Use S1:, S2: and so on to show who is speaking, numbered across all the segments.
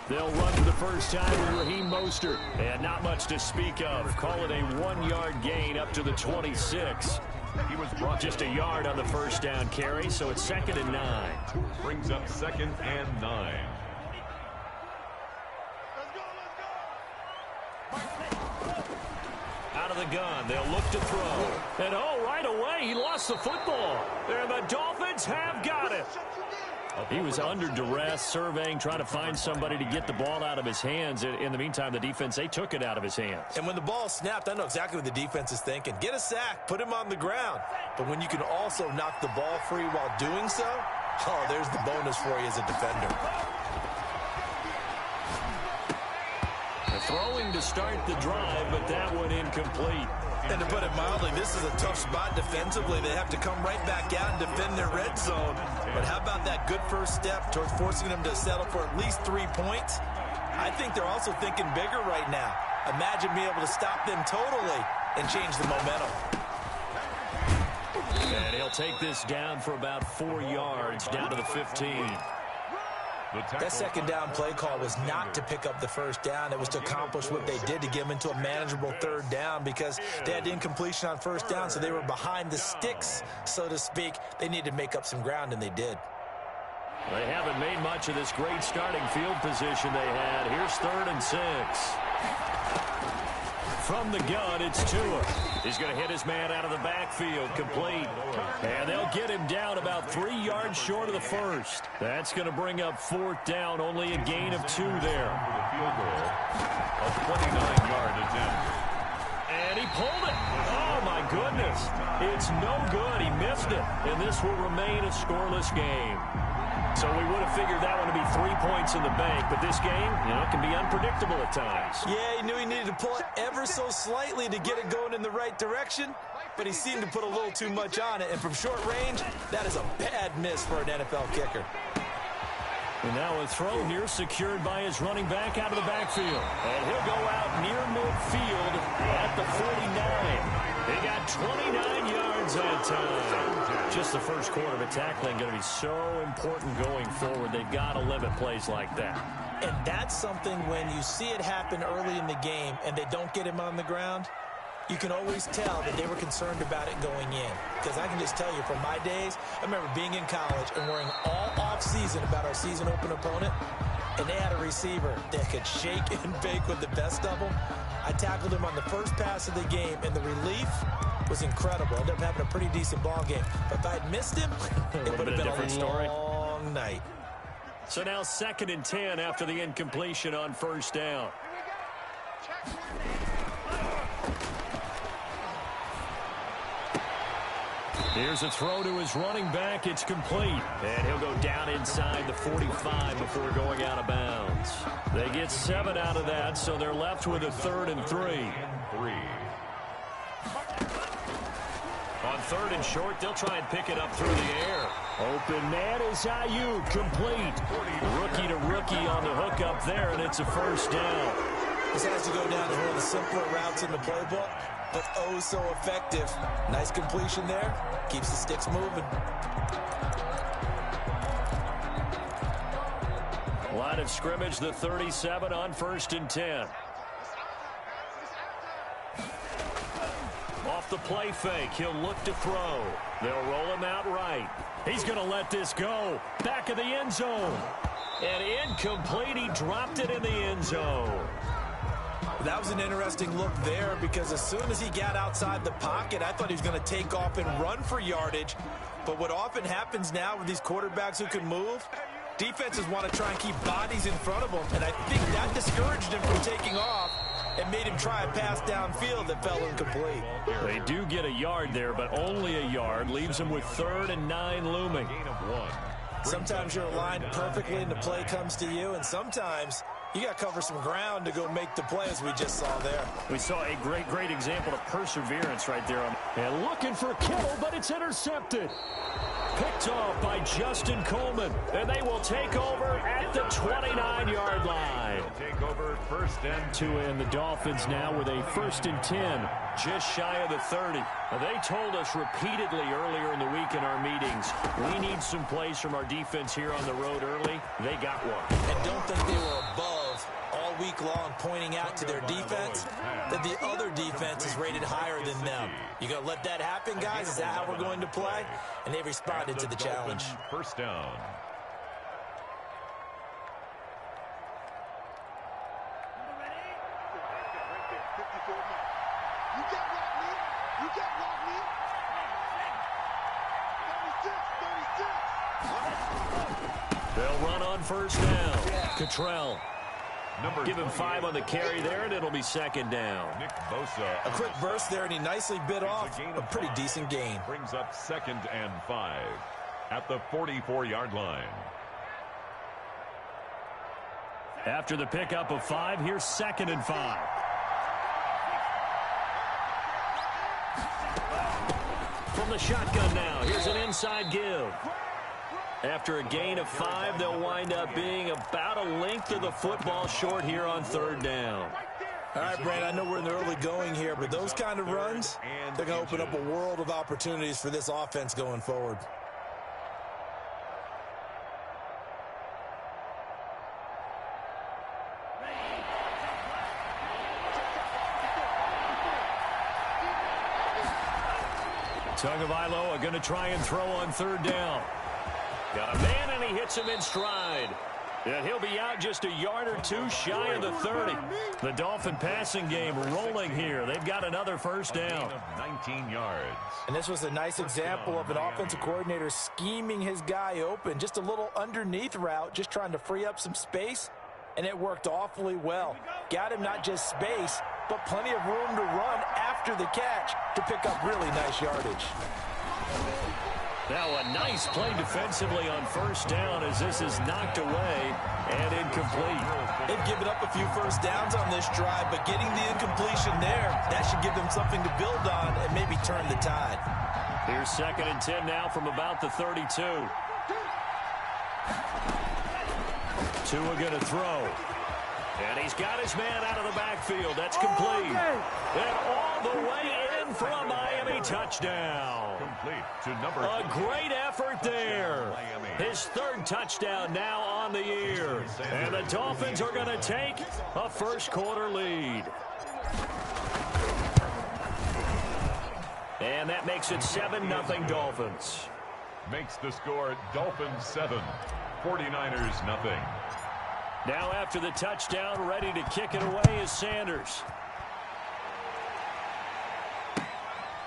S1: They'll run for the first time with Raheem Mostert. And not much to speak of. Call it a 1-yard gain up to the 26. He was brought just a yard on the first down carry, so it's 2nd and 9.
S2: Brings up 2nd and 9.
S1: Out of the gun, they'll look to throw. And right away, he lost the football. And the Dolphins have got it. He was under duress, surveying, trying to find somebody to get the ball out of his hands. In the meantime, the defense, they took it out of his hands.
S3: And when the ball snapped, I know exactly what the defense is thinking. Get a sack, put him on the ground. But when you can also knock the ball free while doing so, there's the bonus for you as a defender.
S1: Throwing to start the drive, but that one incomplete.
S3: And to put it mildly, this is a tough spot defensively. They have to come right back out and defend their red zone. But how about that good first step towards forcing them to settle for at least 3 points? I think they're also thinking bigger right now. Imagine being able to stop them totally and change the momentum.
S1: And he'll take this down for about 4 yards, down to the 15.
S3: That second down play call was not to pick up the first down. It was to accomplish what they did to get them into a manageable 3rd down because they had incompletion on 1st down, so they were behind the sticks, so to speak. They needed to make up some ground, and they did.
S1: They haven't made much of this great starting field position they had. Here's 3rd and 6. From the gun, it's Tua. He's going to hit his man out of the backfield, complete. And they'll get him down about 3 yards short of the first. That's going to bring up 4th down, only a gain of 2 there.
S2: Field goal, a 29-yard attempt.
S1: And he pulled it. Oh, my goodness. It's no good. He missed it. And this will remain a scoreless game. So we would have figured that one to be 3 points in the bank. But this game, can be unpredictable at times.
S3: Yeah, he knew he needed to pull it ever so slightly to get it going in the right direction. But he seemed to put a little too much on it. And from short range, that is a bad miss for an NFL kicker.
S1: And now a throw near secured by his running back out of the backfield. And he'll go out near midfield at the 49. They got 29 yards that time. Just the first quarter, but tackling going to be so important going forward. They've got to limit plays like that.
S3: And that's something when you see it happen early in the game and they don't get him on the ground, you can always tell that they were concerned about it going in. Because I can just tell you from my days, I remember being in college and worrying all off-season about our season open opponent, and they had a receiver that could shake and bake with the best of them. I tackled him on the first pass of the game, and the relief was incredible. I ended up having a pretty decent ball game. But if I had missed him, it would have been a long night.
S1: So now 2nd and 10 after the incompletion on 1st down. Here's a throw to his running back. It's complete. And he'll go down inside the 45 before going out of bounds. They get 7 out of that, so they're left with a 3rd and 3. On 3rd and short, they'll try and pick it up through the air. Open man is Ayuk, complete. Rookie to rookie on the hook up there, and it's a 1st down.
S3: This has to go down as one of the simpler routes in the playbook, but oh so effective. Nice completion there. Keeps the sticks moving.
S1: Line of scrimmage, the 37 on 1st and 10. Off the play fake, he'll look to throw. They'll roll him out right. He's going to let this go. Back of the end zone. And incomplete, he dropped it in the end zone.
S3: That was an interesting look there because as soon as he got outside the pocket, I thought he was going to take off and run for yardage. But what often happens now with these quarterbacks who can move, defenses want to try and keep bodies in front of them. And I think that discouraged him from taking off and made him try a pass downfield that fell incomplete.
S1: They do get a yard there, but only a yard. Leaves him with 3rd and 9 looming.
S3: Sometimes you're aligned perfectly and the play comes to you, and sometimes you got to cover some ground to go make the play, as we just saw there.
S1: We saw a great example of perseverance right there. And looking for Kittle, but it's intercepted. picked off by Justin Coleman, and they will take over at the 29-yard line.
S2: Take over first and
S1: 2 in the Dolphins now with a 1st and 10, just shy of the 30. Now, they told us repeatedly earlier in the week in our meetings, we need some plays from our defense here on the road early. They got one.
S3: And don't think they were above all week long pointing out to their defense that the other defense is rated higher than them. You going to let that happen, guys? Is that how we're going to play? And they responded to the challenge.
S2: First down.
S1: They'll run on first down. Cottrell. Give him 5 on the carry there, and it'll be 2nd down.
S2: Nick Bosa.
S3: A quick burst there, and he nicely bit off a pretty decent gain.
S2: Brings up 2nd and 5 at the 44-yard line.
S1: After the pickup of 5, here's 2nd and 5. From the shotgun now, here's an inside give. After a gain of 5, they'll wind up being about a length of the football short here on 3rd down.
S3: All right, Brand, I know we're in the early going here, but those kind of runs, they're going to open up a world of opportunities for this offense going forward.
S1: Tagovailoa going to try and throw on 3rd down. Got a man, and he hits him in stride. And he'll be out just a yard or 2 shy of the 30. The Dolphin passing game rolling here. They've got another first down.
S2: 19 yards.
S3: And this was a nice example of an offensive coordinator scheming his guy open. Just a little underneath route, just trying to free up some space. And it worked awfully well. Got him not just space, but plenty of room to run after the catch to pick up really nice yardage.
S1: Now a nice play defensively on first down as this is knocked away and incomplete.
S3: They've given up a few first downs on this drive, but getting the incompletion there, that should give them something to build on and maybe turn the tide.
S1: Here's 2nd and 10 now from about the 32. Tua going to throw. And he's got his man out of the backfield. That's complete. And all the way in for a Miami touchdown.
S2: Complete to number
S1: A great effort there. His 3rd touchdown now on the year. And the Dolphins are going to take a first-quarter lead. And that makes it 7-0 Dolphins.
S2: Makes the score Dolphins 7, 49ers nothing.
S1: Now after the touchdown, ready to kick it away is Sanders.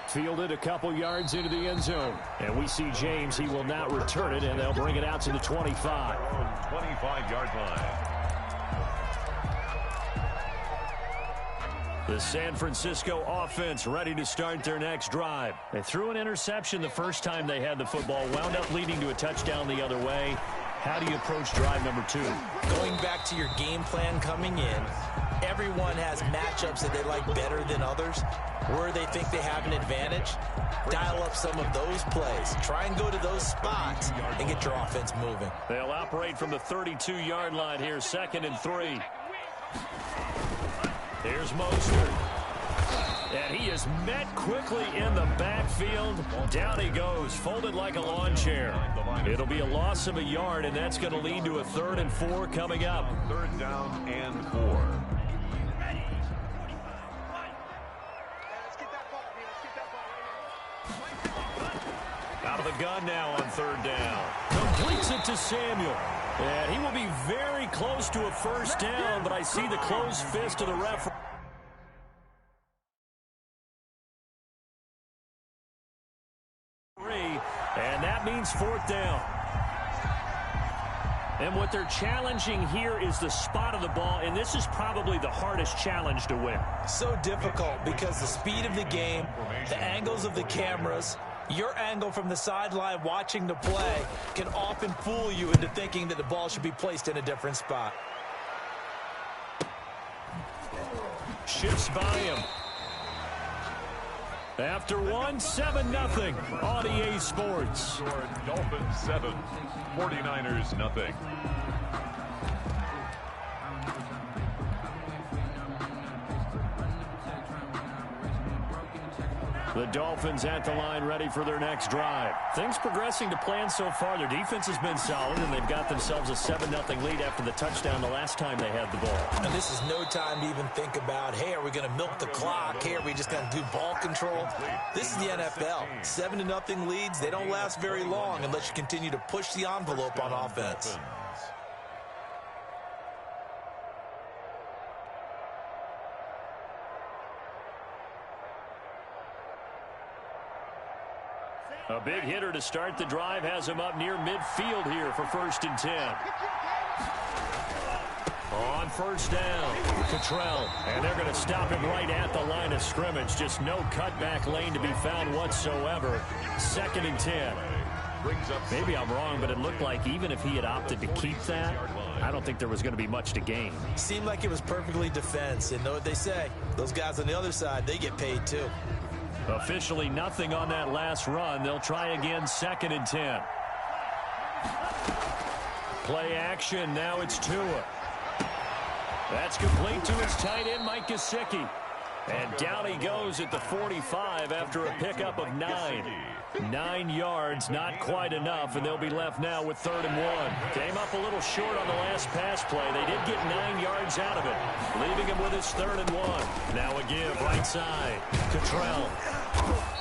S1: Fielded a couple yards into the end zone. And we see James. He will not return it, and they'll bring it out to the 25.
S2: 25-yard line.
S1: The San Francisco offense ready to start their next drive. They threw an interception the first time they had the football, wound up leading to a touchdown the other way. How do you approach drive number 2?
S3: Going back to your game plan coming in, everyone has matchups that they like better than others. Where they think they have an advantage, dial up some of those plays. Try and go to those spots and get your offense moving.
S1: They'll operate from the 32-yard line here, 2nd and 3. Here's Mostert. And he is met quickly in the backfield. Down he goes, folded like a lawn chair. It'll be a loss of a yard, and that's going to lead to a 3rd and 4 coming up.
S2: 3rd down and 4.
S1: Out of the gun now on 3rd down. Completes it to Samuel. And he will be very close to a first down, but I see the closed fist of the referee. And that means 4th down. And what they're challenging here is the spot of the ball, and this is probably the hardest challenge to win.
S3: So difficult because the speed of the game, the angles of the cameras, your angle from the sideline watching the play can often fool you into thinking that the ball should be placed in a different spot.
S1: Shifts by him. After one, 7-0 on EA Sports.
S2: Dolphins 7, 49ers nothing.
S1: The Dolphins at the line ready for their next drive. Things progressing to plan so far. Their defense has been solid, and they've got themselves a 7-0 lead after the touchdown the last time they had the ball.
S3: And this is no time to even think about, hey, are we going to milk the clock? Hey, are we just going to do ball control? This is the NFL. 7-0 leads, they don't last very long unless you continue to push the envelope on offense.
S1: A big hitter to start the drive has him up near midfield here for 1st and 10. On 1st down, Cottrell, and they're going to stop him right at the line of scrimmage. Just no cutback lane to be found whatsoever. 2nd and 10. Maybe I'm wrong, but it looked like even if he had opted to keep that, I don't think there was going to be much to gain.
S3: Seemed like it was perfectly defense. And know what they say? Those guys on the other side, they get paid too.
S1: Officially nothing on that last run. They'll try again, 2nd and 10. Play action. Now it's Tua. That's complete to his tight end, Mike Gesicki. And down he goes at the 45 after a pickup of 9. 9 yards, not quite enough, and they'll be left now with 3rd and 1. Came up a little short on the last pass play. They did get 9 yards out of it, leaving him with his 3rd and 1. Now a give right side. Cottrell.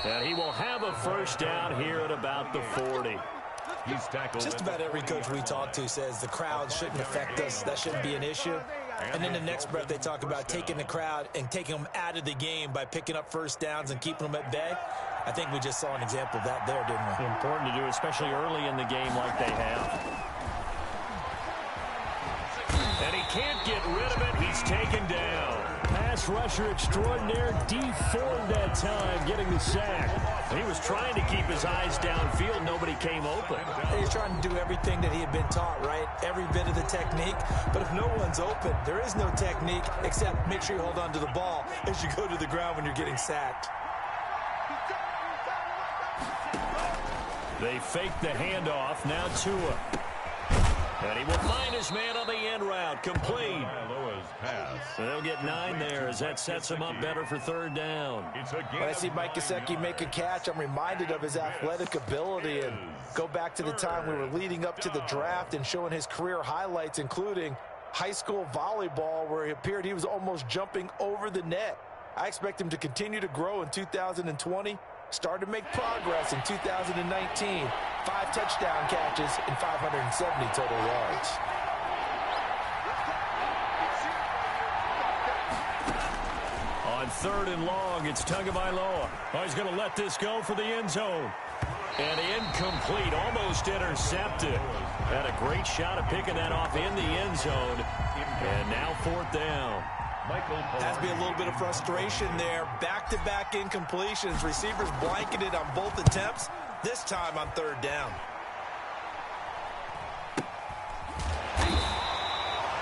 S1: And he will have a 1st down here at about the 40.
S2: He's tackled.
S3: Just about every coach we talk to says the crowd shouldn't affect us. That shouldn't be an issue. And then the next breath they talk about taking the crowd and taking them out of the game by picking up 1st downs and keeping them at bay. I think we just saw an example of that there, didn't we?
S1: Important to do, especially early in the game like they have. And he can't get rid of it. He's taken down. Pass rusher extraordinaire, deformed that time, getting the sack. He was trying to keep his eyes downfield. Nobody came open.
S3: He's trying to do everything that he had been taught, right? Every bit of the technique. But if no one's open, there is no technique except make sure you hold on to the ball as you go to the ground when you're getting sacked.
S1: They fake the handoff. Now Tua. And he will find his man on the end route. Complete. They'll get 9 there as that sets him up better for 3rd down.
S3: When I see Mike Gesicki make a catch, I'm reminded of his athletic ability. And go back to the time we were leading up to the draft and showing his career highlights, including high school volleyball, where it appeared he was almost jumping over the net. I expect him to continue to grow in 2020. Started to make progress in 2019. 5 touchdown catches and 570 total yards.
S1: On 3rd and long, it's Tagovailoa. Oh, he's going to let this go for the end zone. And incomplete, almost intercepted. Had a great shot at picking that off in the end zone. And now 4th down.
S3: Has to be a little bit of frustration there. Back-to-back incompletions. Receivers blanketed on both attempts. This time on 3rd down.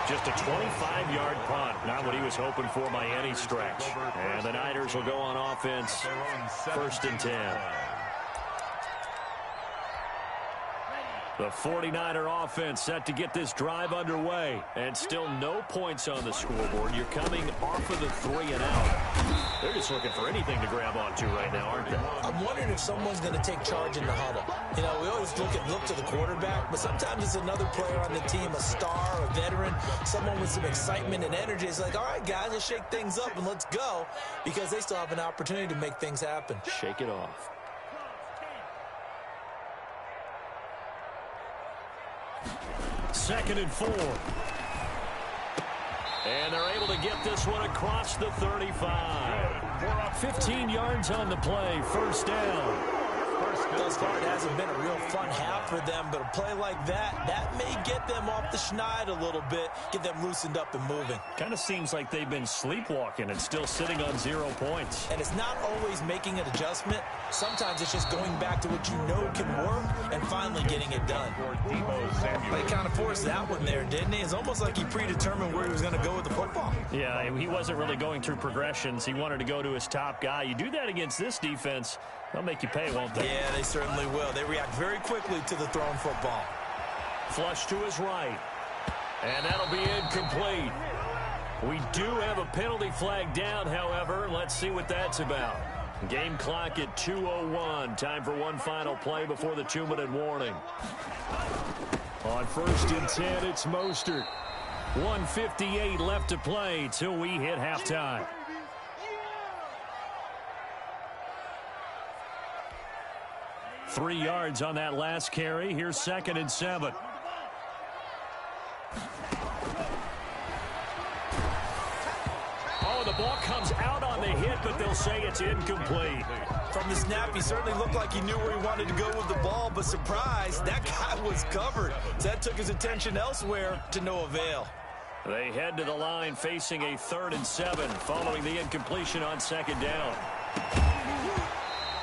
S1: Just a 25-yard punt. Not what he was hoping for by any stretch. And the Niners will go on offense. 1st and 10. The 49er offense set to get this drive underway. And still no points on the scoreboard. You're coming off of the 3 and out. They're just looking for anything to grab onto right now, aren't they?
S3: I'm wondering if someone's going to take charge in the huddle. You know, we always look to the quarterback, but sometimes it's another player on the team, a star, a veteran, someone with some excitement and energy. It's like, all right, guys, let's shake things up and let's go, because they still have an opportunity to make things happen.
S1: Shake it off. Second and 4. And they're able to get this one across the 35. 15 yards on the play. 1st down.
S3: Thus far, it hasn't been a real fun half for them, but a play like that may get them off the schneid a little bit, get them loosened up and moving.
S1: Kind of seems like they've been sleepwalking and still sitting on 0 points.
S3: And it's not always making an adjustment. Sometimes it's just going back to what you know can work and finally getting it done. They kind of forced that one there, didn't he? It's almost like he predetermined where he was going to go with the football.
S1: Yeah, he wasn't really going through progressions. He wanted to go to his top guy. You do that against this defense, they'll make you pay, won't they?
S3: Yeah, they certainly will. They react very quickly to the thrown football.
S1: Flush to his right. And that'll be incomplete. We do have a penalty flag down, however. Let's see what that's about. Game clock at 2:01. Time for one final play before the 2-minute warning. On 1st and 10, it's Mostert. 1:58 left to play till we hit halftime. Three yards on that last carry. Here's 2nd and 7. Oh, the ball comes out on the hit, but they'll say it's incomplete.
S3: From the snap, he certainly looked like he knew where he wanted to go with the ball, but surprise, that guy was covered. So that took his attention elsewhere to no avail.
S1: They head to the line facing a 3rd and 7 following the incompletion on 2nd down.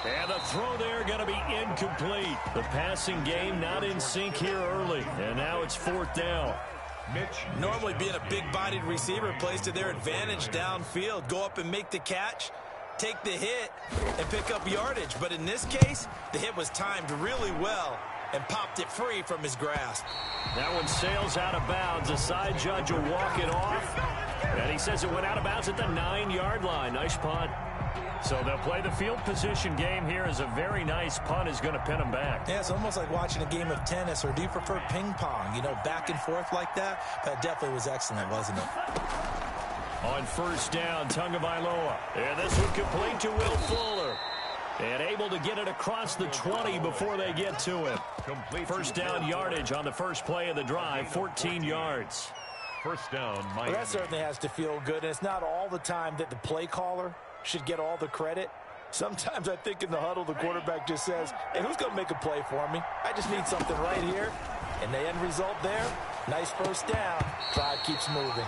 S1: And the throw there going to be incomplete. The passing game not in sync here early. And now it's 4th down.
S3: Normally being a big-bodied receiver plays to their advantage downfield. Go up and make the catch, take the hit, and pick up yardage. But in this case, the hit was timed really well and popped it free from his grasp.
S1: That one sails out of bounds. The side judge will walk it off. And he says it went out of bounds at the 9-yard line. Nice punt. So they'll play the field position game here as a very nice punt is going to pin them back.
S3: Yeah, it's almost like watching a game of tennis, or do you prefer ping pong? You know, back and forth like that? That definitely was excellent, wasn't it?
S1: On 1st down, Tagovailoa. And this one complete to Will Fuller. And able to get it across the 20 before they get to him. 1st down yardage on the first play of the drive, 14 yards.
S2: 1st down, Miami.
S3: Well, that certainly has to feel good, and it's not all the time that the play caller should get all the credit. Sometimes I think in the huddle, the quarterback just says, hey, who's going to make a play for me? I just need something right here. And the end result there, nice 1st down. Drive keeps moving.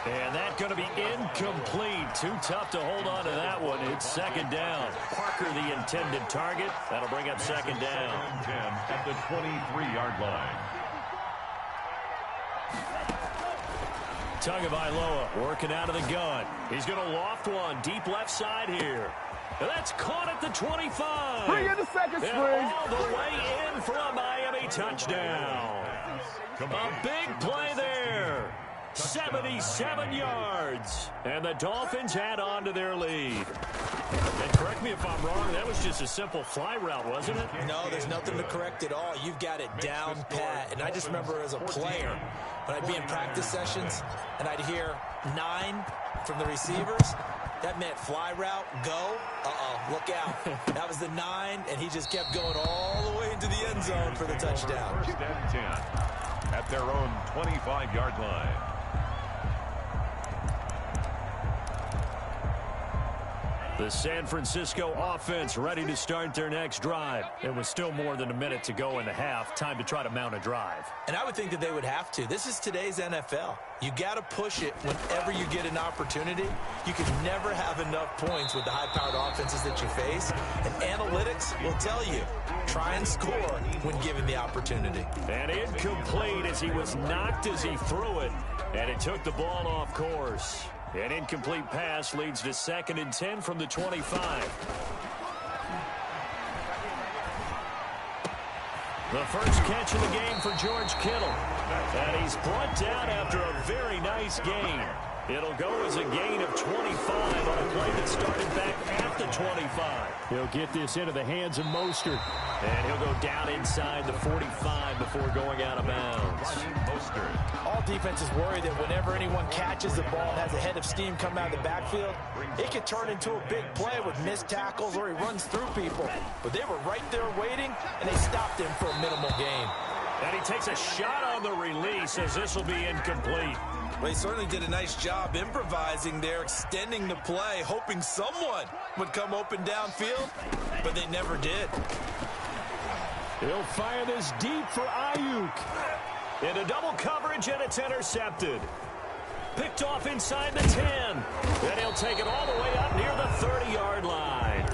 S1: And that's going to be incomplete. Too tough to hold on to that one. It's 2nd down. Parker, the intended target. That'll bring up 2nd down.
S2: 10 at the 23-yard line.
S1: Tagovailoa working out of the gun. He's going to loft one deep left side here. And that's caught at the 25.
S4: Bring in the second string.
S1: All the way in for a Miami touchdown. A big play there. 77 yards. And the Dolphins add on to their lead. And correct me if I'm wrong, that was just a simple fly route, wasn't it?
S3: No, there's nothing to correct at all. You've got it down pat. And I just remember as a player, when I'd be in practice sessions and I'd hear 9 from the receivers, that meant fly route, go. Look out. That was the 9, and he just kept going all the way into the end zone for the touchdown.
S2: 1st and 10 at their own 25-yard line.
S1: The San Francisco offense ready to start their next drive. It was still more than a minute to go in the half. Time to try to mount a drive.
S3: And I would think that they would have to. This is today's NFL. You got to push it whenever you get an opportunity. You can never have enough points with the high-powered offenses that you face. And analytics will tell you, try and score when given the opportunity.
S1: And incomplete as he was knocked as he threw it. And it took the ball off course. An incomplete pass leads to 2nd and 10 from the 25. The first catch of the game for George Kittle. And he's brought down after a very nice gain. It'll go as a gain of 25 on a play that started back at the 25. He'll get this into the hands of Mostert. And he'll go down inside the 45 before going out of bounds.
S2: Mostert.
S3: All defenses worry that whenever anyone catches the ball and has a head of steam come out of the backfield, it could turn into a big play with missed tackles or he runs through people. But they were right there waiting, and they stopped him for a minimal gain.
S1: And he takes a shot on the release as this will be incomplete.
S3: Well, he certainly did a nice job improvising there, extending the play, hoping someone would come open downfield, but they never did.
S1: He'll fire this deep for Ayuk. Into double coverage, and it's intercepted. Picked off inside the 10. And he'll take it all the way up near the 30-yard line.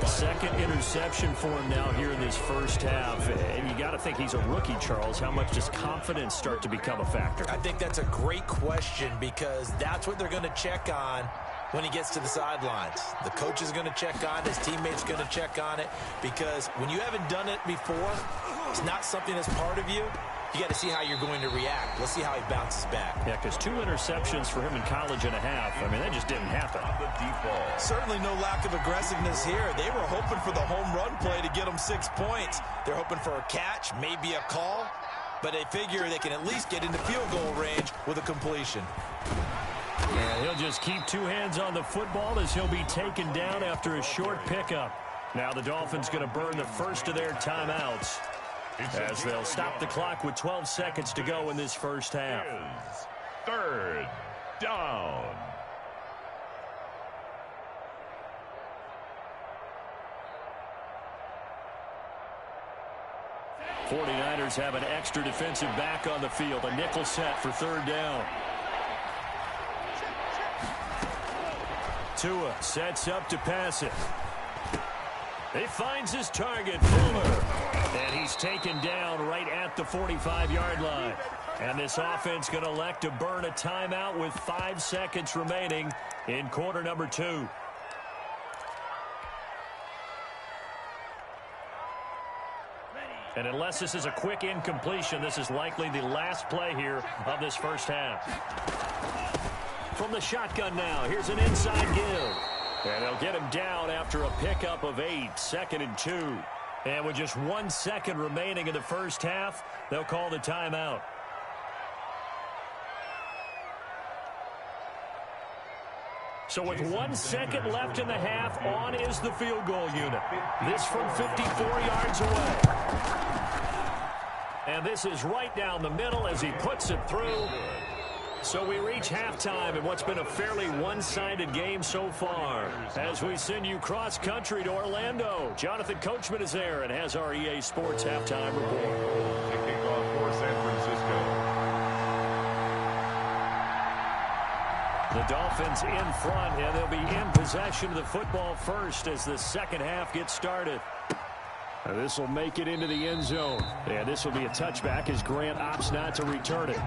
S1: Second interception for him now here in this first half. And you got to think he's a rookie, Charles. How much does confidence start to become a factor?
S3: I think that's a great question because that's what they're going to check on when he gets to the sidelines. The coach is going to check on it. His teammates going to check on it because when you haven't done it before, it's not something that's part of you. You got to see how you're going to react. Let's see how he bounces back.
S1: Yeah, because 2 interceptions for him in college and a half. I mean, that just didn't happen.
S3: Certainly no lack of aggressiveness here. They were hoping for the home run play to get them 6 points. They're hoping for a catch, maybe a call, but they figure they can at least get into field goal range with a completion.
S1: And he'll just keep 2 hands on the football as he'll be taken down after a short pickup. Now the Dolphins going to burn the first of their timeouts as they'll stop the clock with 12 seconds to go in this first half.
S2: Third down.
S1: '49ers have an extra defensive back on the field. A nickel set for third down. Tua sets up to pass it. He finds his target, Fuller. And he's taken down right at the 45-yard line. And this offense going to elect to burn a timeout with 5 seconds remaining in quarter number 2. And unless this is a quick incompletion, this is likely the last play here of this first half. From the shotgun now, here's an inside give. And they'll get him down after a pickup of 8, 2nd and 2. And with just 1 second remaining in the first half, they'll call the timeout. So with 1 second left in the half, on is the field goal unit. This from 54 yards away. And this is right down the middle as he puts it through. So we reach halftime in what's been a fairly one-sided game so far. As we send you cross-country to Orlando, Jonathan Coachman is there and has our EA Sports halftime report.
S2: Kicking off for San Francisco.
S1: The Dolphins in front, and they'll be in possession of the football first as the second half gets started. This will make it into the end zone. And this will be a touchback as Grant opts not to return it.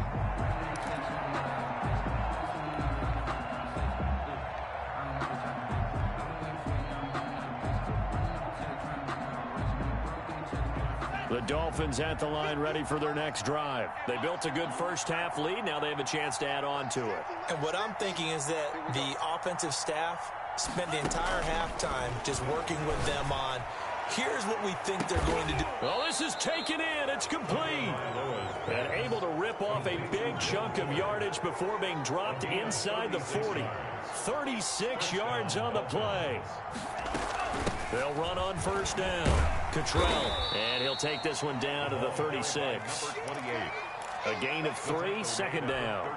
S1: The Dolphins at the line ready for their next drive. They built a good first half lead. Now they have a chance to add on to it.
S3: And what I'm thinking is that the offensive staff spent the entire halftime just working with them on, here's what we think they're going to do.
S1: Well, this is taken in. It's complete. And able to rip off a big chunk of yardage before being dropped inside the 40. 36 yards on the play. They'll run on first down. Cottrell, and he'll take this one down to the 36. A gain of 3, second down.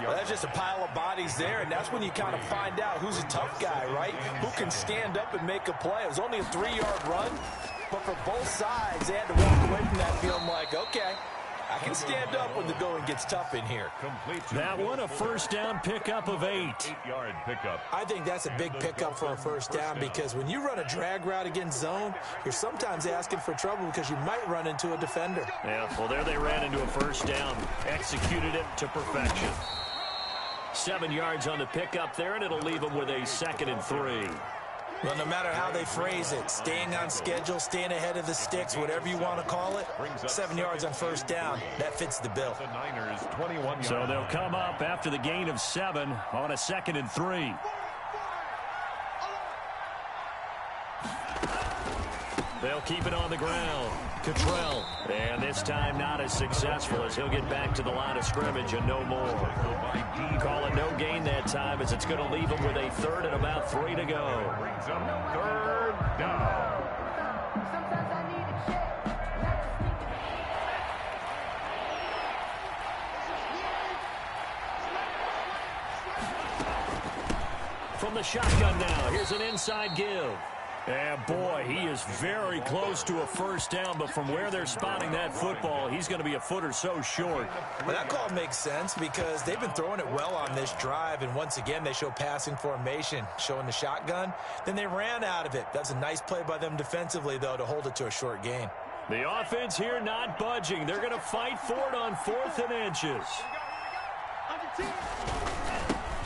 S3: Well, that's just a pile of bodies there, and that's when you kind of find out who's a tough guy, right? Who can stand up and make a play. It was only a 3-yard run, but for both sides, they had to walk away from that feeling like, okay, I can stand up when the going gets tough in here.
S1: That one a first down pickup of 8.
S2: 8-yard pickup.
S3: I think that's a big pickup for a first down because when you run a drag route against zone, you're sometimes asking for trouble because you might run into a defender.
S1: Yeah, well, there they ran into a first down. Executed it to perfection. 7 yards on the pickup there, and it'll leave them with a 2nd and 3.
S3: Well, no matter how they phrase it, staying on schedule, staying ahead of the sticks, whatever you want to call it, 7 yards on first down, that fits the bill.
S2: The Niners, 21 yards.
S1: So they'll come up after the gain of 7 on a 2nd and 3. They'll keep it on the ground. Cottrell, and this time not as successful as he'll get back to the line of scrimmage and no more. Call it no gain that time as it's going to leave him with a 3rd and about 3 to go.
S2: Brings up 3rd down.
S1: From the shotgun now, here's an inside give. And boy, he is very close to a first down, but from where they're spotting that football, he's going to be a foot or so short.
S3: Well, that call makes sense because they've been throwing it well on this drive, and once again, they show passing formation, showing the shotgun. Then they ran out of it. That's a nice play by them defensively, though, to hold it to a short gain.
S1: The offense here not budging. They're going to fight for it on 4th and inches.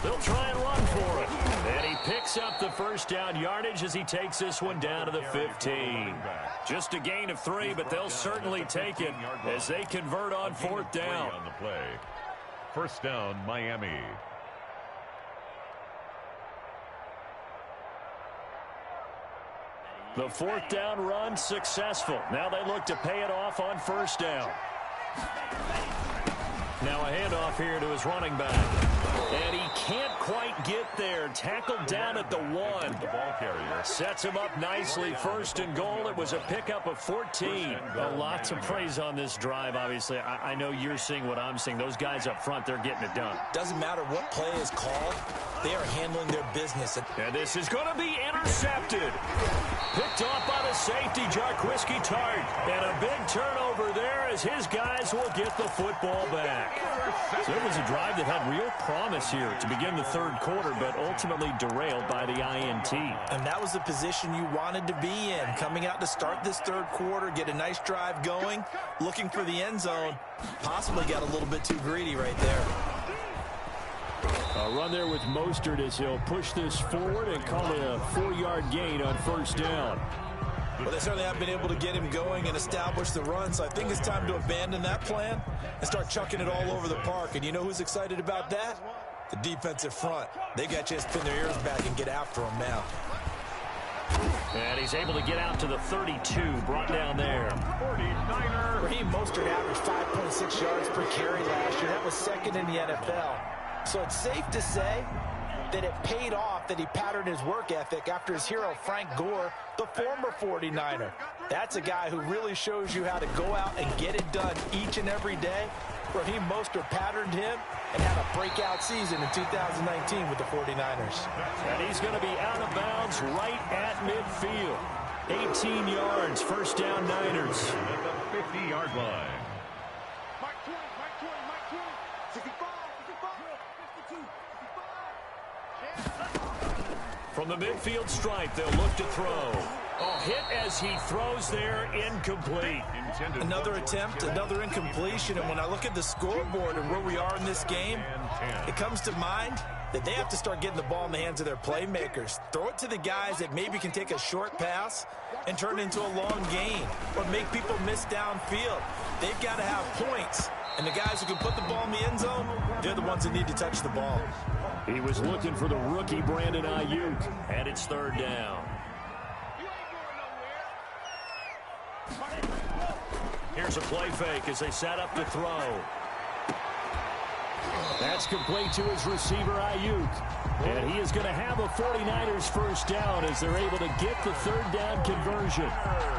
S1: They'll try and run for it. And he picks up the first down yardage as he takes this one down to the 15. Just a gain of 3, but they'll certainly take it as they convert on 4th down.
S2: On the play. First down, Miami.
S1: The 4th down run successful. Now they look to pay it off on first down. Now a handoff here to his running back. And he can't quite get there. Tackled down at the 1.
S2: The ball carrier
S1: sets him up nicely. 1st and goal. It was a pickup of 14. A lot to praise on this drive, obviously. I know you're seeing what I'm seeing. Those guys up front, they're getting it done.
S3: Doesn't matter what play is called. They are handling their business.
S1: And this is going to be intercepted. Picked off by the safety, Jarquiski Tart. And a big turnover there as his guys will get the football back. So it was a drive that had real promise here to begin the 3rd quarter, but ultimately derailed by the INT.
S3: And that was the position you wanted to be in. Coming out to start this 3rd quarter, get a nice drive going, looking for the end zone. Possibly got a little bit too greedy right there.
S1: A run there with Mostert as he'll push this forward and call it a 4-yard gain on first down.
S3: Well, they certainly have been able to get him going and establish the run, so I think it's time to abandon that plan and start chucking it all over the park. And you know who's excited about that? The defensive front. They got you to spin their ears back and get after him now.
S1: And he's able to get out to the 32, brought down there.
S2: 49er.
S3: Raheem Mostert averaged 5.6 yards per carry last year. That was 2nd in the NFL. So it's safe to say that it paid off that he patterned his work ethic after his hero, Frank Gore, the former 49er. That's a guy who really shows you how to go out and get it done each and every day. Raheem Mostert patterned him and had a breakout season in 2019 with the 49ers.
S1: And he's going to be out of bounds right at midfield. 18 yards, first down Niners.
S2: At the 50-yard line.
S1: From the midfield stripe, they'll look to throw. Oh, hit as he throws there, incomplete.
S3: Another attempt, another incompletion, and when I look at the scoreboard and where we are in this game, it comes to mind that they have to start getting the ball in the hands of their playmakers. Throw it to the guys that maybe can take a short pass and turn it into a long gain or make people miss downfield. They've got to have points, and the guys who can put the ball in the end zone, they're the ones that need to touch the ball.
S1: He was looking for the rookie Brandon Ayuk, and it's 3rd down. Here's a play fake as they set up to throw. That's complete to his receiver, Ayuk. And he is going to have a 49ers first down as they're able to get the 3rd down conversion.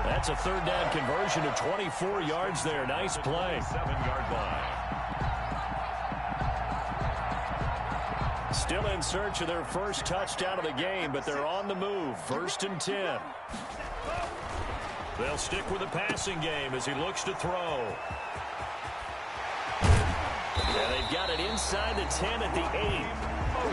S1: That's a 3rd down conversion to 24 yards there. Nice play.
S2: 7-yard line.
S1: Still in search of their first touchdown of the game, but they're on the move. 1st and 10. They'll stick with the passing game as he looks to throw. Yeah, they've got it inside the 10 at the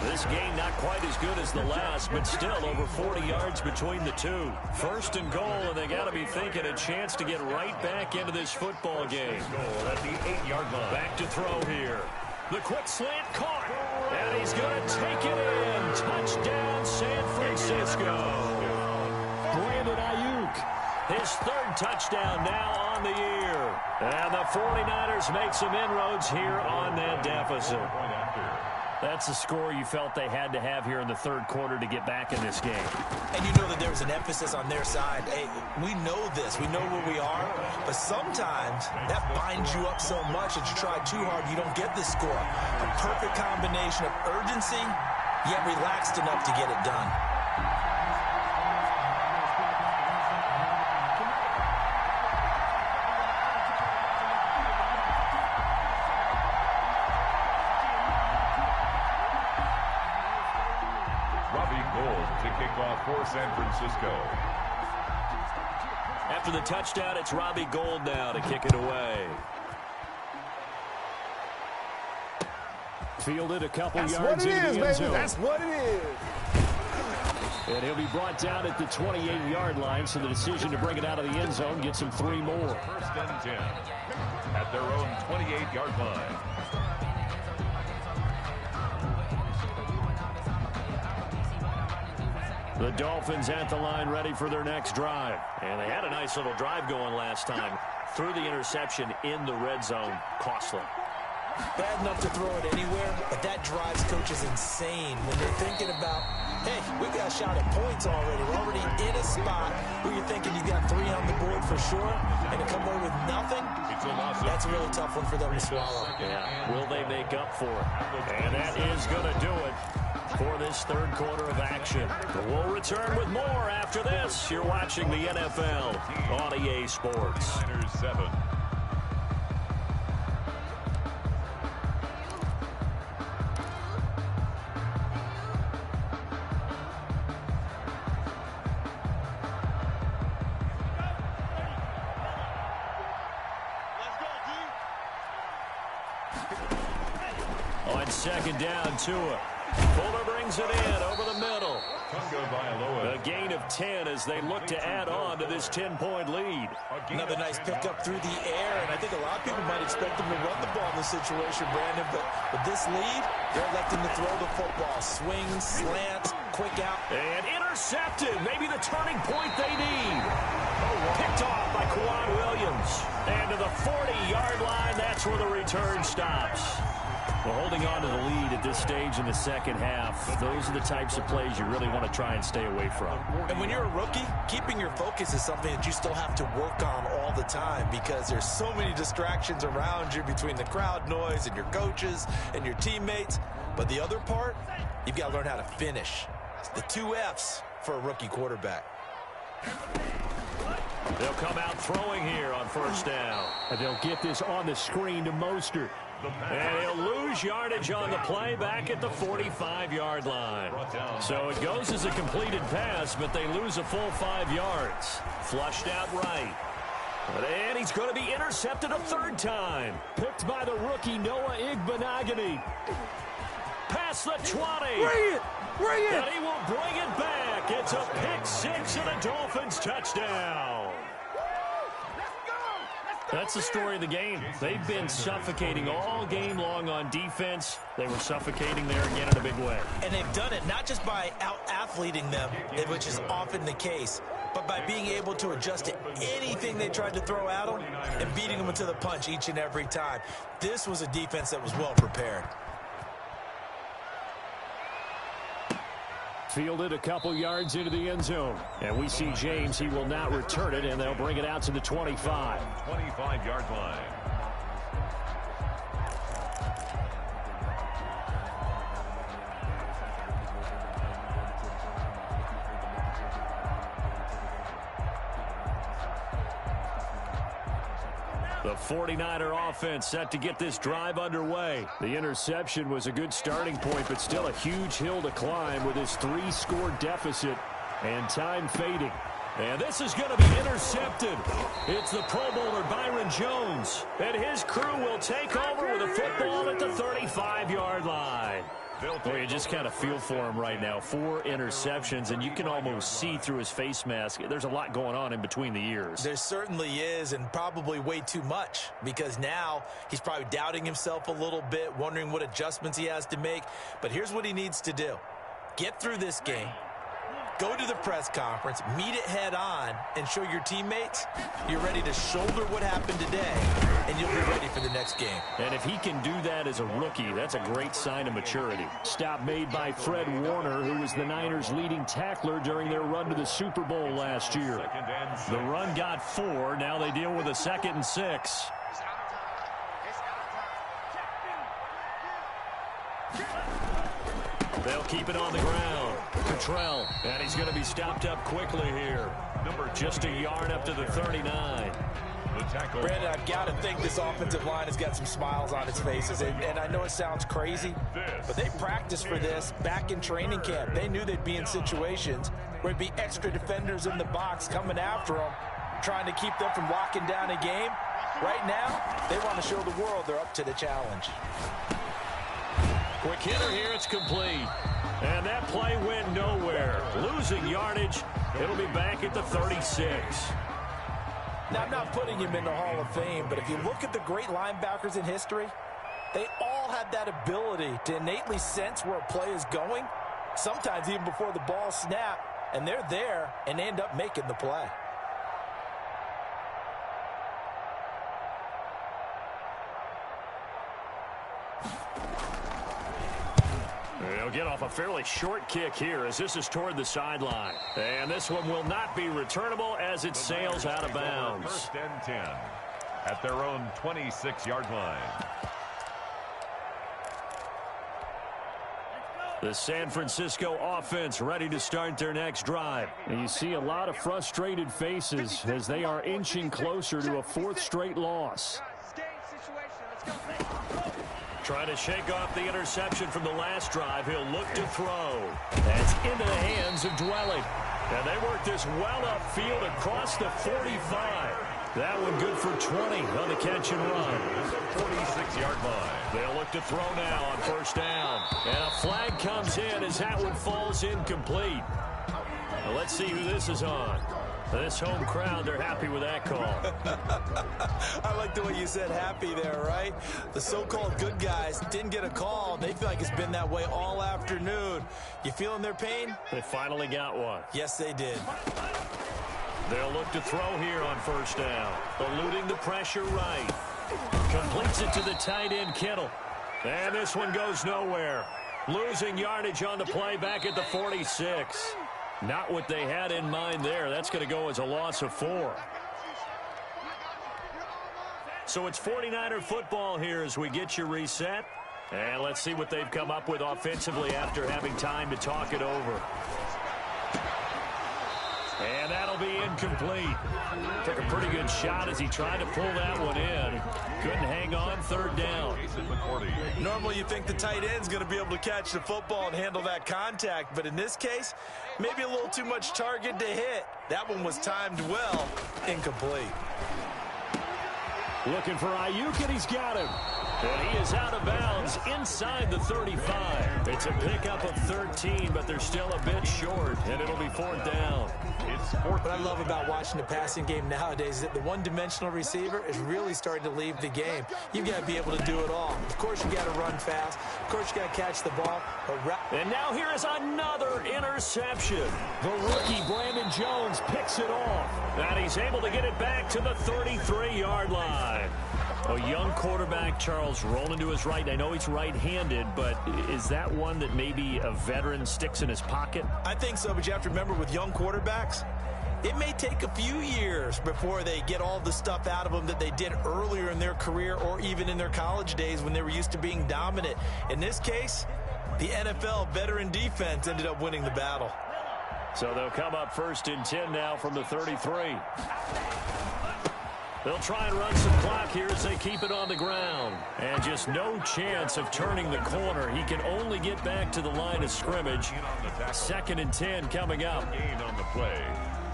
S1: 8. This game not quite as good as the last, but still over 40 yards between the two. 1st and goal, and they got to be thinking a chance to get right back into this football game.
S2: Goal at the 8-yard line.
S1: Back to throw here. The quick slant caught, and he's going to take it in. Touchdown, San Francisco. Brandon Ayuk, his 3rd touchdown now on the year. And the 49ers make some inroads here on that deficit. That's the score you felt they had to have here in the 3rd quarter to get back in this game.
S3: And you know that there's an emphasis on their side. Hey, we know this. We know where we are. But sometimes that binds you up so much that you try too hard, you don't get the score. A perfect combination of urgency, yet relaxed enough to get it done.
S2: Robbie Gould to kick off for San Francisco.
S1: after the touchdown, it's Robbie Gould now to kick it away. Fielded a couple yards into the end zone.
S4: That's what it is.
S1: And he'll be brought down at the 28-yard line, so the decision to bring it out of the end zone gets him 3 more.
S2: First and 10 at their own 28-yard line.
S1: The Dolphins at the line, ready for their next drive. And they had a nice little drive going last time. Threw the interception in the red zone. Costly.
S3: Bad enough to throw it anywhere, but that drives coaches insane when they're thinking about, hey, we got a shot at points already. We're already in a spot where you're thinking you got 3 on the board for sure, and to come away with nothing, that's a really tough one for them to swallow.
S1: Yeah, will they make up for it? And that is going to do it for this third quarter of action. We'll return with more after this. You're watching the NFL on EA Sports.
S2: Niners 7.
S1: On second down, Tua. Fuller brings it in over the middle. A gain of 10 as they look to add on to this 10-point lead.
S3: Another nice pickup through the air, and I think a lot of people might expect them to run the ball in this situation, Brandon, but with this lead, they're electing to throw the football. Swing, slant, quick out.
S1: And intercepted. Maybe the turning point they need. Picked off by Kwan Williams. And to the 40-yard line, that's where the return stops. Well, holding on to the lead at this stage in the second half, those are the types of plays you really want to try and stay away from.
S3: And when you're a rookie, keeping your focus is something that you still have to work on all the time because there's so many distractions around you between the crowd noise and your coaches and your teammates. But the other part, you've got to learn how to finish. It's the 2 F's for a rookie quarterback.
S1: They'll come out throwing here on first down. And they'll get this on the screen to Mostert. And he'll lose yardage on the play back at the 45-yard line. So it goes as a completed pass, but they lose a full 5 yards. Flushed out right. And he's going to be intercepted a 3rd time. Picked by the rookie Noah Igbinoghene. Past the 20.
S4: Bring it!
S1: And he will bring it back. It's a pick 6 and a Dolphins touchdown. That's the story of the game. They've been suffocating all game long on defense. They were suffocating there again in a big way.
S3: And they've done it not just by out-athleting them, which is often the case, but by being able to adjust to anything they tried to throw at them and beating them into the punch each and every time. This was a defense that was well prepared.
S1: Fielded a couple yards into the end zone. And we see James. He will not return it, and they'll bring it out to the 25.
S2: 25-yard line.
S1: The 49er offense set to get this drive underway. The interception was a good starting point, but still a huge hill to climb with this 3-score deficit and time fading. And this is going to be intercepted. It's the Pro Bowler Byron Jones. And his crew will take over with a football at the 35-yard line. Boy, you just kind of feel for him right now. 4 interceptions, and you can almost see through his face mask. There's a lot going on in between the ears.
S3: There certainly is, and probably way too much, because now he's probably doubting himself a little bit, wondering what adjustments he has to make. But here's what he needs to do. Get through this game. Go to the press conference, meet it head on, and show your teammates you're ready to shoulder what happened today, and you'll be ready for the next game.
S1: And if he can do that as a rookie, that's a great sign of maturity. Stop made by Fred Warner, who was the Niners' leading tackler during their run to the Super Bowl last year. The run got 4. Now they deal with a 2nd and 6. They'll keep it on the ground. Cottrell, and he's going to be stopped up quickly here. Just a yard up to the 39.
S3: Brandon, I've got to think this offensive line has got some smiles on its faces. And I know it sounds crazy, but they practiced for this back in training camp. They knew they'd be in situations where it'd be extra defenders in the box coming after them, trying to keep them from locking down a game. Right now, they want to show the world they're up to the challenge.
S1: Quick hitter here, it's complete. And that play went nowhere. Losing yardage, it'll be back at the 36.
S3: Now, I'm not putting him in the Hall of Fame, but if you look at the great linebackers in history, they all have that ability to innately sense where a play is going, sometimes even before the ball snaps, and they're there and end up making the play.
S1: They'll get off a fairly short kick here as this is toward the sideline. And this one will not be returnable as it sails out of bounds.
S2: First and 10 at their own 26-yard line.
S1: The San Francisco offense ready to start their next drive. And you see a lot of frustrated faces as they are inching closer to a fourth straight loss. Trying to shake off the interception from the last drive. He'll look to throw. That's into the hands of Dwelly. And they work this well upfield across the 45. That one good for 20 on the catch and run.
S2: 46-yard line.
S1: They'll look to throw now on first down. And a flag comes in as that one falls incomplete. Now let's see who this is on. This home crowd, they're happy with that call.
S3: I like the way you said happy there, right? The so-called good guys didn't get a call. They feel like it's been that way all afternoon. You feeling their pain?
S1: They finally got one.
S3: Yes, they did.
S1: They'll look to throw here on first down. Eluding the pressure right. Completes it to the tight end, Kittle. And this one goes nowhere. Losing yardage on the play back at the 46. Not what they had in mind there. That's going to go as a loss of 4. So it's 49er football here as we get you reset. And let's see what they've come up with offensively after having time to talk it over. And that'll be incomplete. Took a pretty good shot as he tried to pull that one in. Couldn't hang on, third down.
S3: Normally you think the tight end's going to be able to catch the football and handle that contact, but in this case, maybe a little too much target to hit. That one was timed well, incomplete.
S1: Looking for Ayuk, and he's got him. And he is out of bounds inside the 35. It's a pickup of 13, but they're still a bit short, and it'll be fourth down.
S2: It's fourth.
S3: What I love about watching the passing game nowadays is that the one-dimensional receiver is really starting to leave the game. You've got to be able to do it all. Of course, you got to run fast. Of course, you got to catch the ball.
S1: And now here is another interception. The rookie, Brandon Jones, picks it off. And he's able to get it back to the 33-yard line. A young quarterback, Charles, rolling to his right. I know he's right-handed, but is that one that maybe a veteran sticks in his pocket?
S3: I think so, but you have to remember with young quarterbacks, it may take a few years before they get all the stuff out of them that they did earlier in their career or even in their college days when they were used to being dominant. In this case, the NFL veteran defense ended up winning the battle.
S1: So they'll come up first and 10 now from the 33. They'll try and run some clock here as they keep it on the ground. And just no chance of turning the corner. He can only get back to the line of scrimmage. Second and 10 coming up.
S2: Gain on the play.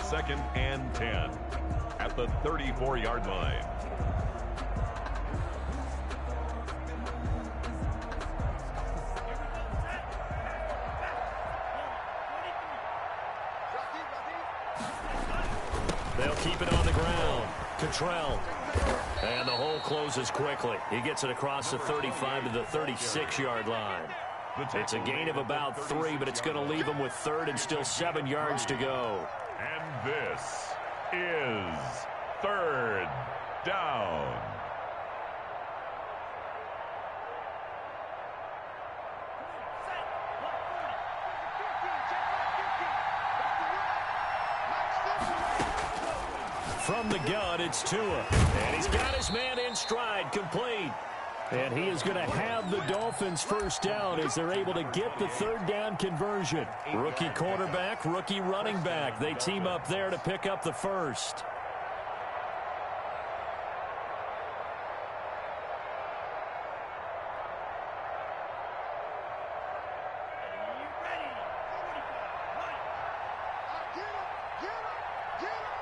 S2: Second and 10 at the 34-yard line.
S1: They'll keep it on the ground. Cottrell. And the hole closes quickly. He gets it across the 35 to the 36-yard line. It's a gain of about 3, but it's going to leave him with third and still 7 yards to go.
S2: And this is third down.
S1: From the gun, it's Tua. And he's got his man in stride, complete. And he is going to have the Dolphins first down as they're able to get the third down conversion. Rookie quarterback, rookie running back. They team up there to pick up the first.
S5: Get him!